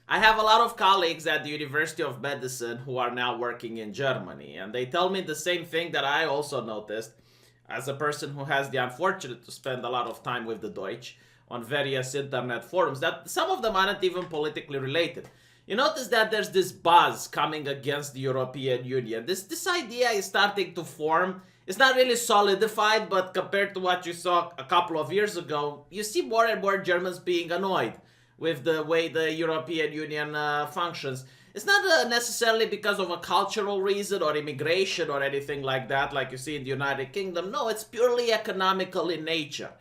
I have a lot of colleagues at the University of Medicine who are now working in Germany, and they tell me the same thing that I also noticed as a person who has the unfortunate to spend a lot of time with the Deutsch on various internet forums, that some of them aren't even politically related. You notice that there's this buzz coming against the European Union. This idea is starting to form. It's not really solidified, but compared to what you saw a couple of years ago, you see more and more Germans being annoyed with the way the European Union functions. It's not necessarily because of a cultural reason or immigration or anything like that, like you see in the United Kingdom. No, it's purely economical in nature.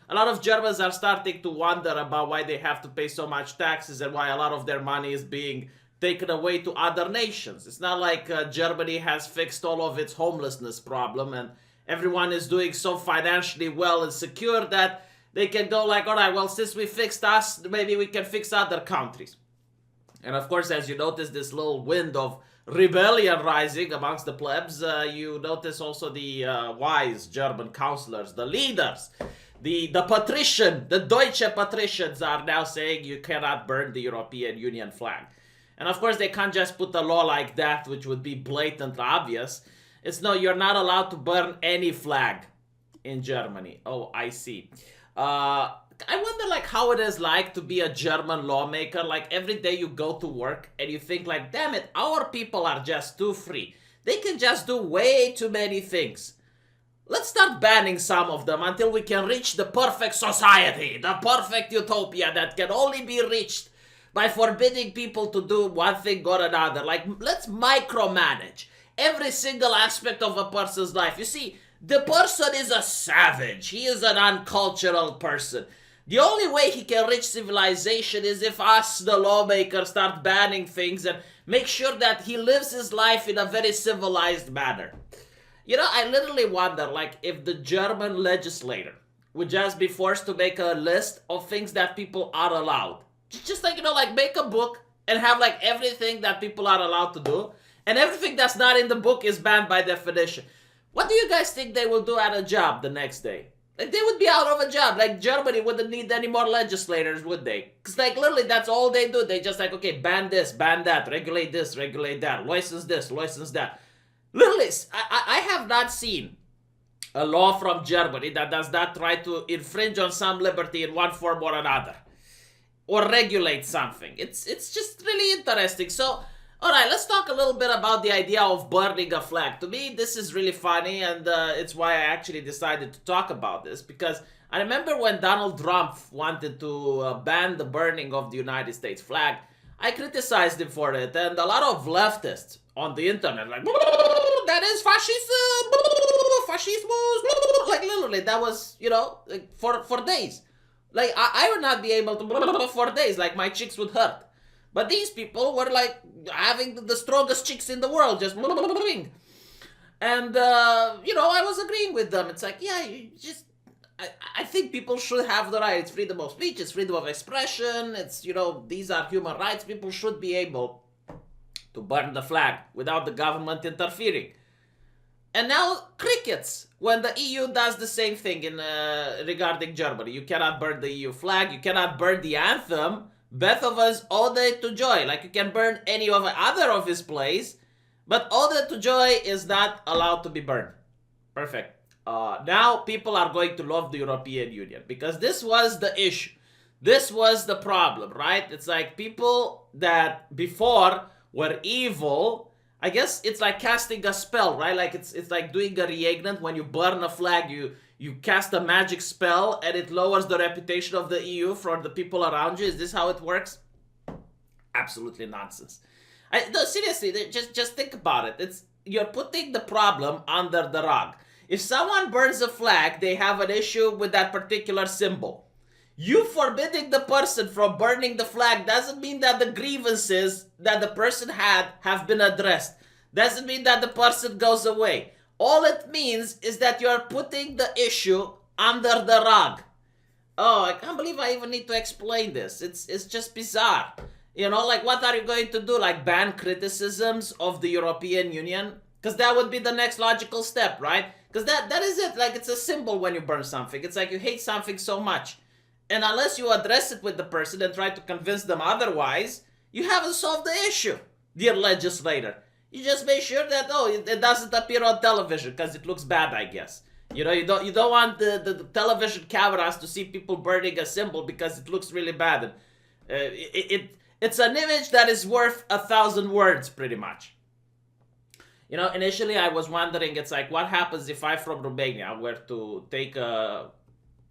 A lot of Germans are starting to wonder about why they have to pay so much taxes and why a lot of their money is being taken away to other nations. It's not like Germany has fixed all of its homelessness problem and everyone is doing so financially well and secure that they can go like, all right, well, since we fixed us, maybe we can fix other countries. And of course, as you notice this little wind of rebellion rising amongst the plebs, you notice also the wise German counselors, the leaders, the patrician, the Deutsche patricians are now saying you cannot burn the European Union flag. And of course, they can't just put a law like that, which would be blatant obvious. It's no, you're not allowed to burn any flag in Germany. Oh, I see. I wonder like how it is like to be a German lawmaker. Like every day you go to work and you think like, damn it, our people are just too free. They can just do way too many things. Let's start banning some of them until we can reach the perfect society, the perfect utopia that can only be reached by forbidding people to do one thing or another. Like, let's micromanage every single aspect of a person's life. You see, the person is a savage. He is an uncultured person. The only way he can reach civilization is if us, the lawmakers, start banning things and make sure that he lives his life in a very civilized manner. You know, I literally wonder, like, if the German legislator would just be forced to make a list of things that people are allowed. Just like, you know, like make a book and have like everything that people are allowed to do, and everything that's not in the book is banned by definition. What do you guys think they will do at a job the next day? Like, they would be out of a job. Like, Germany wouldn't need any more legislators, would they? Because, like, literally, that's all they do. They just, like, okay, ban this, ban that, regulate this, regulate that, license this, license that. Literally, I have not seen a law from Germany that does not try to infringe on some liberty in one form or another. Or regulate something. It's just really interesting. So, alright, let's talk a little bit about the idea of burning a flag. To me, this is really funny, and it's why I actually decided to talk about this, because I remember when Donald Trump wanted to ban the burning of the United States flag, I criticized him for it, and a lot of leftists on the internet, like, that is fascism, like literally, that was, you know, like for days. Like, I would not be able to for days, like my cheeks would hurt. But these people were like having the strongest chicks in the world, just and you know, I was agreeing with them. It's like, yeah, I think people should have the right. It's freedom of speech, it's freedom of expression. It's, you know, these are human rights. People should be able to burn the flag without the government interfering. And now crickets when the EU does the same thing in regarding Germany. You cannot burn the EU flag. You cannot burn the anthem. Beethoven's Ode to Joy. Like, you can burn any of other of his plays, but Ode to Joy is not allowed to be burned. Perfect. Now people are going to love the European Union because this was the issue. This was the problem, right? It's like people that before were evil. I guess it's like casting a spell, right? Like it's like doing a reignite. When you burn a flag, you cast a magic spell and it lowers the reputation of the EU for the people around you. Is this how it works? Absolutely nonsense. No, seriously, just think about it. You're putting the problem under the rug. If someone burns a flag, they have an issue with that particular symbol. You forbidding the person from burning the flag doesn't mean that the grievances that the person had have been addressed. Doesn't mean that the person goes away. All it means is that you're putting the issue under the rug. Oh, I can't believe I even need to explain this. It's just bizarre. You know, like, what are you going to do? Like, ban criticisms of the European Union? Because that would be the next logical step, right? Because that is it. Like, it's a symbol when you burn something. It's like you hate something so much. And unless you address it with the person and try to convince them otherwise, You haven't solved the issue, dear legislator. You just make sure that, oh, it doesn't appear on television because it looks bad, I guess. You don't want the television cameras to see people burning a symbol because it looks really bad. And, it's an image that is worth 1,000 words, pretty much. Initially I was wondering, it's like, what happens if I from Romania were to take a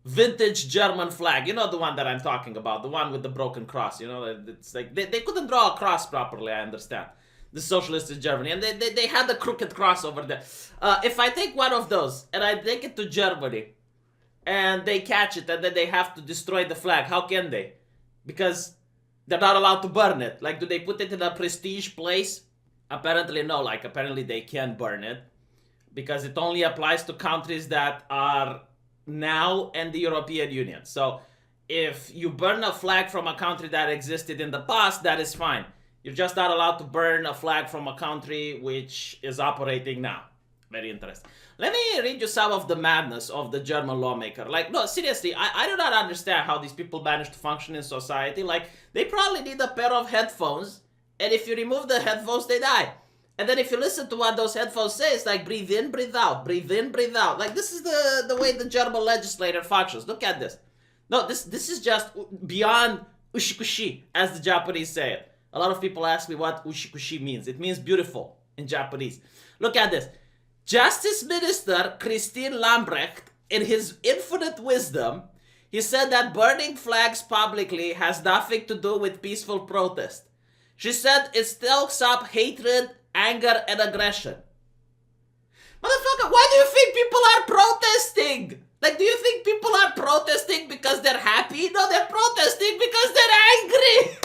vintage German flag? You know, the one that I'm talking about, the one with the broken cross. It's like they couldn't draw a cross properly, I understand. The socialists in Germany, and they had a crooked cross over there. If I take one of those and I take it to Germany and they catch it and then they have to destroy the flag, how can they? Because they're not allowed to burn it. Like, do they put it in a prestige place? Apparently no. Like, apparently they can burn it because it only applies to countries that are now in the European Union. So if you burn a flag from a country that existed in the past, that is fine. You're just not allowed to burn a flag from a country which is operating now. Very interesting. Let me read you some of the madness of the German lawmaker. Like, no, seriously, I do not understand how these people manage to function in society. Like, they probably need a pair of headphones, and if you remove the headphones, they die. And then if you listen to what those headphones say, it's like, breathe in, breathe out, breathe in, breathe out. Like, this is the way the German legislator functions. Look at this. No, this is just beyond ushikushi, as the Japanese say it. A lot of people ask me what ushikushi means. It means beautiful in Japanese. Look at this. Justice Minister Christine Lambrecht, in his infinite wisdom, he said that burning flags publicly has nothing to do with peaceful protest. She said it stokes up hatred, anger, and aggression. Motherfucker, why do you think people are protesting? Like, do you think people are protesting because they're happy? No, they're protesting because they're angry.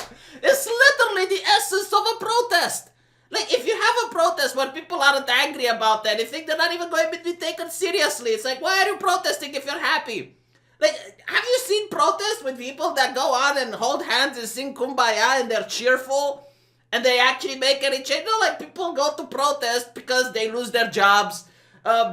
It's literally the essence of a protest. Like, if you have a protest where people aren't angry about anything, they're not even going to be taken seriously. It's like, why are you protesting if you're happy? Like, have you seen protests with people that go on and hold hands and sing Kumbaya and they're cheerful and they actually make any change? No, like, people go to protest because they lose their jobs,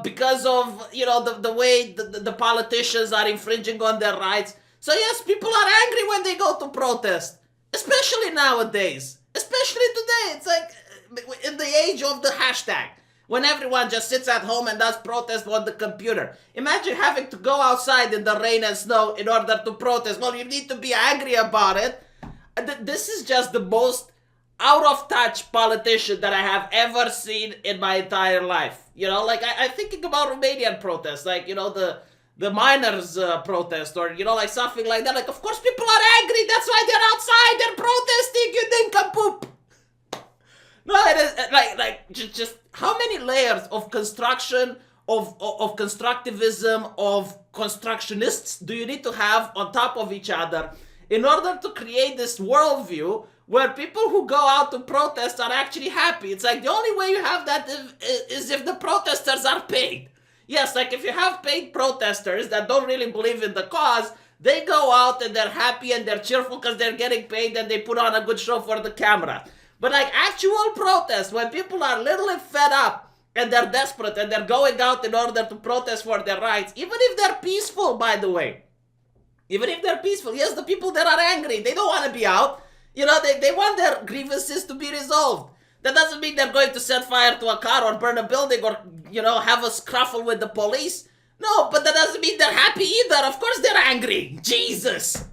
because of, the way the politicians are infringing on their rights. So yes, people are angry when they go to protest. Especially nowadays. Especially today. It's like in the age of the hashtag. When everyone just sits at home and does protest on the computer. Imagine having to go outside in the rain and snow in order to protest. Well, you need to be angry about it. This is just the most out of touch politician that I have ever seen in my entire life. Like I'm thinking about Romanian protests. Like, the miners' protest, or like something like that. Like, of course people are angry, that's why they're outside, they're protesting, you nincompoop. No, it is like just how many layers of construction, of constructivism, of constructionists do you need to have on top of each other in order to create this worldview where people who go out to protest are actually happy? It's like the only way you have that is if the protesters are paid. Yes, like if you have paid protesters that don't really believe in the cause, they go out and they're happy and they're cheerful because they're getting paid and they put on a good show for the camera. But like actual protests, when people are literally fed up and they're desperate and they're going out in order to protest for their rights, even if they're peaceful, by the way. Even if they're peaceful, yes, the people that are angry, they don't want to be out. They want their grievances to be resolved. That doesn't mean they're going to set fire to a car or burn a building or, have a scruffle with the police. No, but that doesn't mean they're happy either. Of course they're angry. Jesus.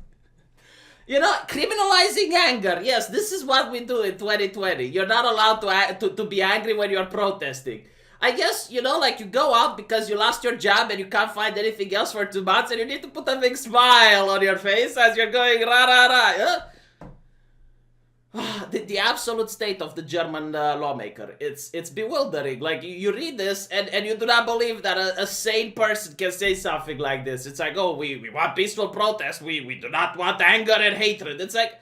Criminalizing anger. Yes, this is what we do in 2020. You're not allowed to be angry when you're protesting. I guess, like you go out because you lost your job and you can't find anything else for 2 months and you need to put a big smile on your face as you're going rah rah rah. Huh? The absolute state of the German lawmaker. It's bewildering. Like, you read this and you do not believe that a sane person can say something like this. It's like, oh, we want peaceful protest. We do not want anger and hatred. It's like,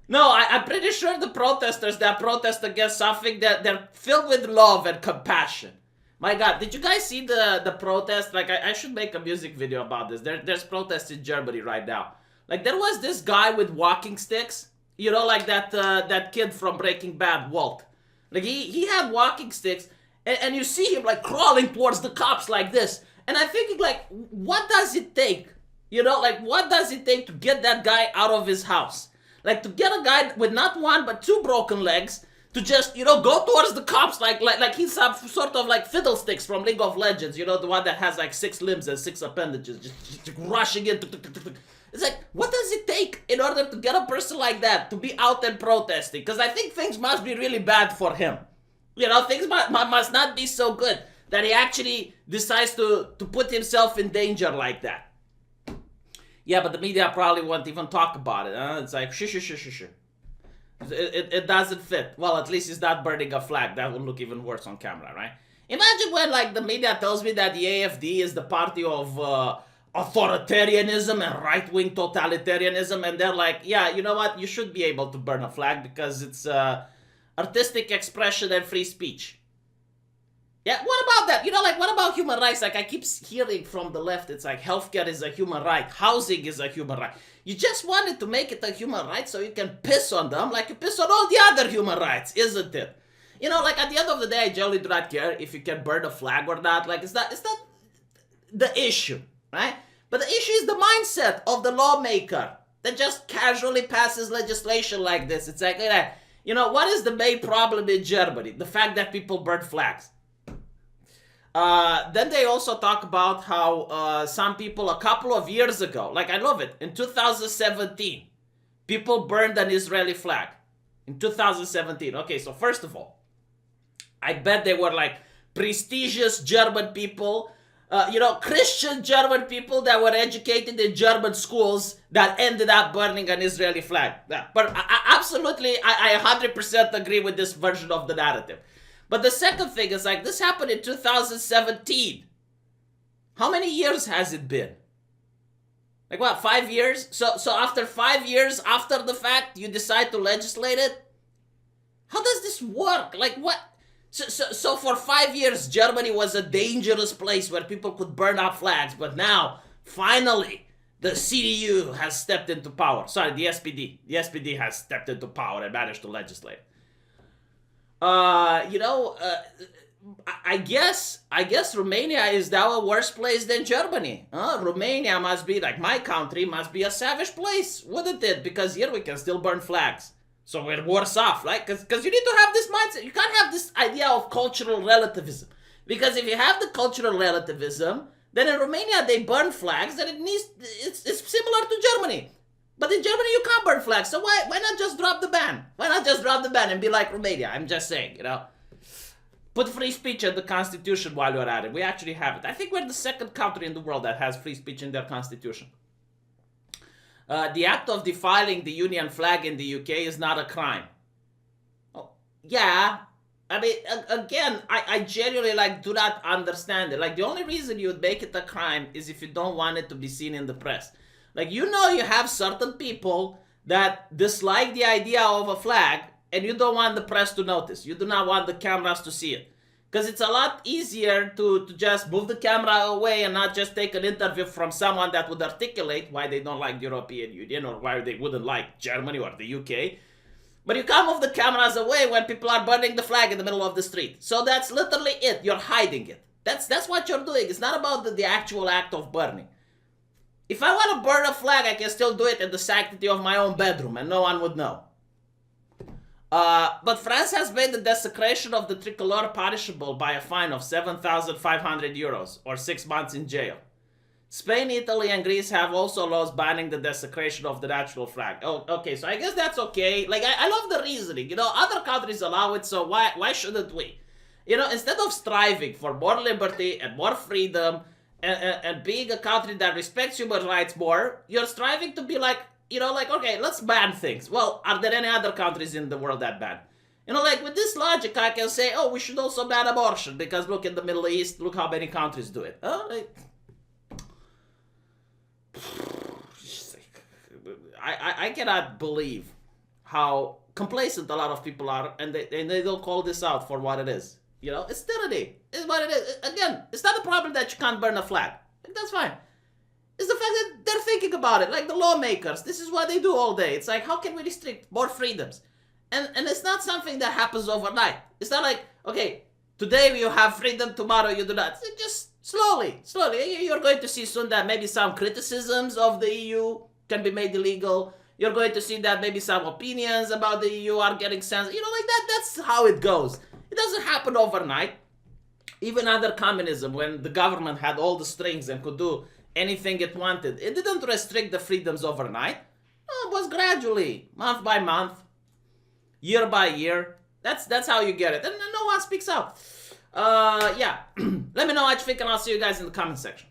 no, I'm pretty sure the protesters that protest against something, that they're filled with love and compassion. My God, did you guys see the protest? Like, I should make a music video about this. There's protests in Germany right now. Like, there was this guy with walking sticks. Like that kid from Breaking Bad, Walt. Like, he had walking sticks, and you see him, like, crawling towards the cops like this. And I'm thinking, like, what does it take? What does it take to get that guy out of his house? Like to get a guy with not one but two broken legs to just, go towards the cops like he's some sort of like Fiddlesticks from League of Legends, the one that has like 6 limbs and 6 appendages, just rushing in. It's like, what does it take in order to get a person like that to be out and protesting? Because I think things must be really bad for him. Things must not be so good that he actually decides to put himself in danger like that. Yeah, but the media probably won't even talk about it. Huh? It's like, shh. It doesn't fit. Well, at least he's not burning a flag. That would look even worse on camera, right? Imagine when, like, the media tells me that the AFD is the party of authoritarianism and right-wing totalitarianism, and they're like, yeah, you know what? You should be able to burn a flag because it's artistic expression and free speech. Yeah, what about that? What about human rights? Like, I keep hearing from the left, it's like healthcare is a human right, housing is a human right. You just wanted to make it a human right so you can piss on them like you piss on all the other human rights, isn't it? At the end of the day, I generally do not care if you can burn a flag or not. Like, it's not the issue, right? But the issue is the mindset of the lawmaker that just casually passes legislation like this. It's like, what is the main problem in Germany? The fact that people burn flags. Then they also talk about how some people a couple of years ago, like I love it, in 2017, people burned an Israeli flag. In 2017. Okay, so first of all, I bet they were like prestigious German people, Christian German people that were educated in German schools that ended up burning an Israeli flag. Yeah, but I 100% agree with this version of the narrative. But the second thing is, like, this happened in 2017. How many years has it been? Like, what, 5 years? So after 5 years after the fact, you decide to legislate it? How does this work? Like, what? So for 5 years, Germany was a dangerous place where people could burn up flags. But now, finally, the CDU has stepped into power. Sorry, the SPD. The SPD has stepped into power and managed to legislate. I guess Romania is now a worse place than Germany. Romania must be, like my country, must be a savage place, wouldn't it? Because here we can still burn flags. So we're worse off, right? Because you need to have this mindset. You can't have this idea of cultural relativism. Because if you have the cultural relativism, then in Romania they burn flags, and it's similar to Germany. But in Germany, you can't burn flags, so why not just drop the ban? Why not just drop the ban and be like Romania? I'm just saying, Put free speech in the constitution while you're at it. We actually have it. I think we're the second country in the world that has free speech in their constitution. The act of defiling the Union flag in the UK is not a crime. Oh, yeah. I mean, again, I genuinely, do not understand it. Like, the only reason you would make it a crime is if you don't want it to be seen in the press. Like, you have certain people that dislike the idea of a flag, and you don't want the press to notice. You do not want the cameras to see it. Because it's a lot easier to just move the camera away and not just take an interview from someone that would articulate why they don't like the European Union or why they wouldn't like Germany or the UK. But you can't move the cameras away when people are burning the flag in the middle of the street. So that's literally it. You're hiding it. That's what you're doing. It's not about the actual act of burning. If I want to burn a flag, I can still do it in the sanctity of my own bedroom and no one would know. But France has made the desecration of the tricolor punishable by a fine of 7,500 euros or 6 months in jail. Spain, Italy, and Greece have also laws banning the desecration of the national flag. Oh, okay, so I guess that's okay. Like, I love the reasoning. Other countries allow it, so why shouldn't we? Instead of striving for more liberty and more freedom, and being a country that respects human rights more, you're striving to be like, okay, let's ban things. Well, are there any other countries in the world that ban? With this logic, I can say, oh, we should also ban abortion, because look, in the Middle East, look how many countries do it. I cannot believe how complacent a lot of people are, and they don't call this out for what it is. It's tyranny. It's what it is. Again, it's not a problem that you can't burn a flag. That's fine. It's the fact that they're thinking about it, like the lawmakers. This is what they do all day. It's like, how can we restrict more freedoms? And it's not something that happens overnight. It's not like, okay, today you have freedom, tomorrow you do not. It's just slowly. You're going to see soon that maybe some criticisms of the EU can be made illegal. you're going to see that maybe some opinions about the EU are getting censored. You know, like that. That's how it goes. It doesn't happen overnight. Even under communism, when the government had all the strings and could do anything it wanted, it didn't restrict the freedoms overnight. No, it was gradually, month by month, year by year. That's how you get it. And no one speaks up. Yeah. Let me know what you think, and I'll see you guys in the comment section.